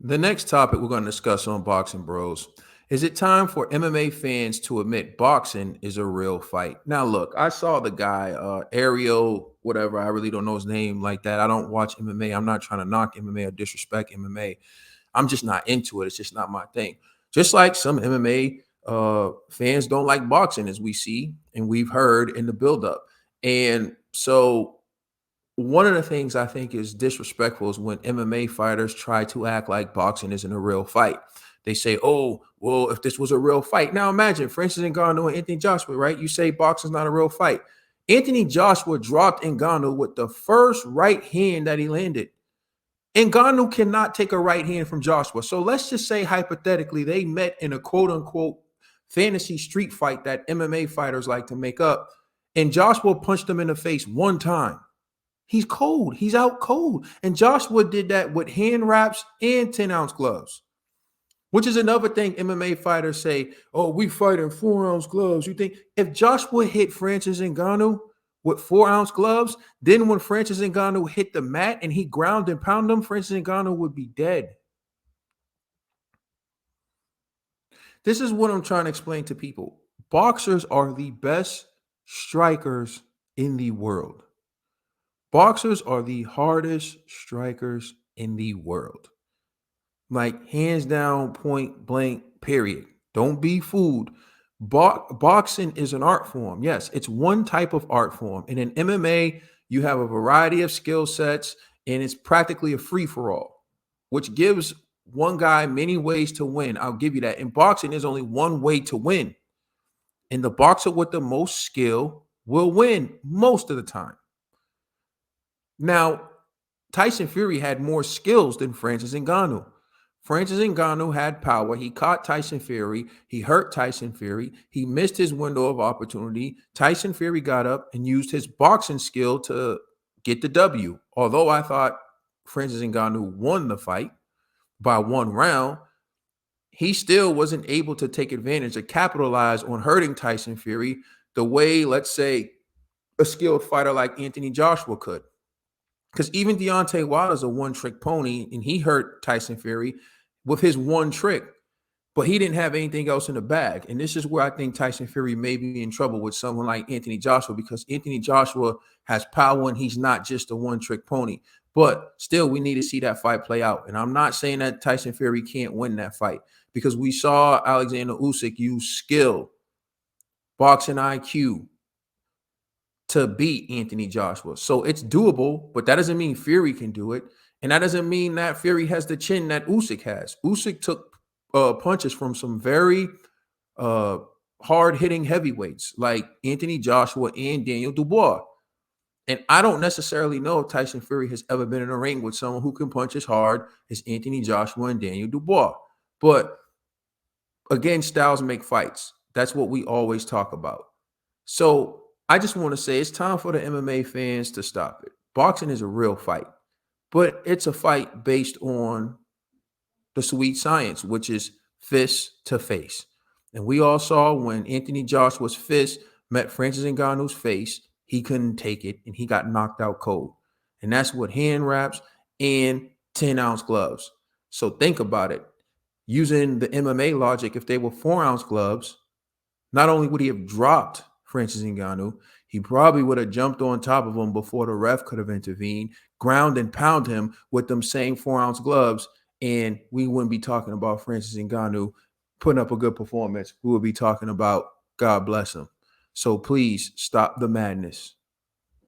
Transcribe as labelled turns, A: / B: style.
A: The next topic we're going to discuss on Boxing Bros is it time for MMA fans to admit boxing is a real fight? Now, look, I saw the guy, Ariel, whatever. I really don't know his name like that. I don't watch MMA. I'm not trying to knock MMA or disrespect MMA. I'm just not into it. It's just not my thing. Just like some MMA fans don't like boxing, as we see and we've heard in the buildup. And so one of the things I think is disrespectful is when MMA fighters try to act like boxing isn't a real fight. They say, "Oh, well, if this was a real fight." Now imagine Francis Ngannou and Anthony Joshua, right? You say boxing's not a real fight. Anthony Joshua dropped Ngannou with the first right hand that he landed. Ngannou cannot take a right hand from Joshua. So let's just say hypothetically they met in a quote unquote fantasy street fight that MMA fighters like to make up, and Joshua punched him in the face one time. He's cold. He's out cold. And Joshua did that with hand wraps and 10-ounce gloves, which is another thing MMA fighters say, oh, we fight in 4-ounce gloves. You think if Joshua hit Francis Ngannou with 4-ounce gloves, then when Francis Ngannou hit the mat and he ground and pounded him, Francis Ngannou would be dead. This is what I'm trying to explain to people. Boxers are the best strikers in the world. Boxers are the hardest strikers in the world. Like hands down, point blank, period. Don't be fooled. Boxing is an art form. Yes, it's one type of art form. And in MMA, you have a variety of skill sets, and it's practically a free for all, which gives one guy many ways to win. I'll give you that. In boxing, there's only one way to win. And the boxer with the most skill will win most of the time. Now, Tyson Fury had more skills than Francis Ngannou. Francis Ngannou had power. He caught Tyson Fury. He hurt Tyson Fury. He missed his window of opportunity. Tyson Fury got up and used his boxing skill to get the W. Although I thought Francis Ngannou won the fight by one round, he still wasn't able to take advantage or capitalize on hurting Tyson Fury the way, let's say, a skilled fighter like Anthony Joshua could. Because even Deontay Wilder's a one-trick pony, and he hurt Tyson Fury with his one trick, but he didn't have anything else in the bag. And this is where I think Tyson Fury may be in trouble with someone like Anthony Joshua, because Anthony Joshua has power and he's not just a one-trick pony. But still, we need to see that fight play out. And I'm not saying that Tyson Fury can't win that fight, because we saw Alexander Usyk use skill, boxing IQ, to beat Anthony Joshua. So it's doable, but that doesn't mean Fury can do it. And that doesn't mean that Fury has the chin that Usyk has. Usyk took punches from some very hard-hitting heavyweights like Anthony Joshua and Daniel Dubois. And I don't necessarily know if Tyson Fury has ever been in a ring with someone who can punch as hard as Anthony Joshua and Daniel Dubois. But again, styles make fights. That's what we always talk about. So I just want to say it's time for the MMA fans to stop it. Boxing is a real fight, but it's a fight based on the sweet science, which is fist to face. And we all saw when Anthony Joshua's fist met Francis Ngannou's face, he couldn't take it and he got knocked out cold. And that's what hand wraps and 10-ounce gloves. So think about it. Using the MMA logic, if they were 4-ounce gloves, not only would he have dropped Francis Ngannou, he probably would have jumped on top of him before the ref could have intervened, ground and pound him with them same 4-ounce gloves, and we wouldn't be talking about Francis Ngannou putting up a good performance. We would be talking about God bless him. So please stop the madness.